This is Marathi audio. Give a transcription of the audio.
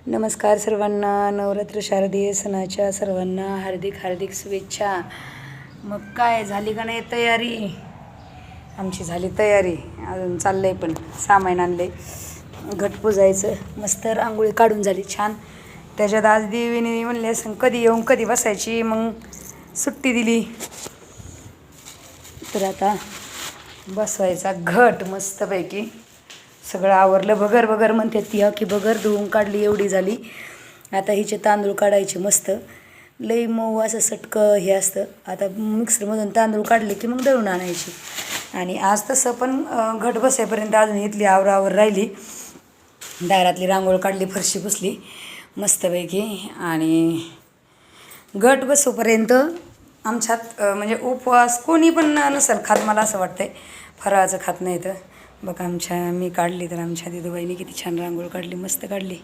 नमस्कार सर्वांना. नवरात्र शारदीय सणाच्या सर्वांना हार्दिक हार्दिक शुभेच्छा. मग काय झाली का नाही तयारी? आमची झाली तयारी, अजून चाललं आहे, पण सामान आणले घट पुजायचं. मस्त रांगोळी काढून झाली छान. त्याच्यात आज देवीने म्हणले असं कधी येऊन कधी बसायची, मग सुट्टी दिली. तर आता बसवायचा घट मस्तपैकी. सगळं आवरलं. बगर बगर म्हणते ती, की बगर धुवून काढली एवढी झाली. आता हिचे तांदूळ काढायचे मस्त. लई मऊ असं सटकं हे असतं. आता मिक्सरमधून तांदूळ काढले की मग दळून आणायची. आणि आज तसं पण घट बसायपर्यंत अजून इथली आवरावर राहिली. दारातली रांगोळ काढली, फरशी पुसली मस्तपैकी. आणि घट बसोपर्यंत आमच्यात म्हणजे उपवास कोणी पण नसेल खात, मला असं वाटतंय. फराळाचं खात नाही तर बघा, मी काढली तर आमच्या दिदूबाईने किती छान रांगोळी काढली, मस्त काढली.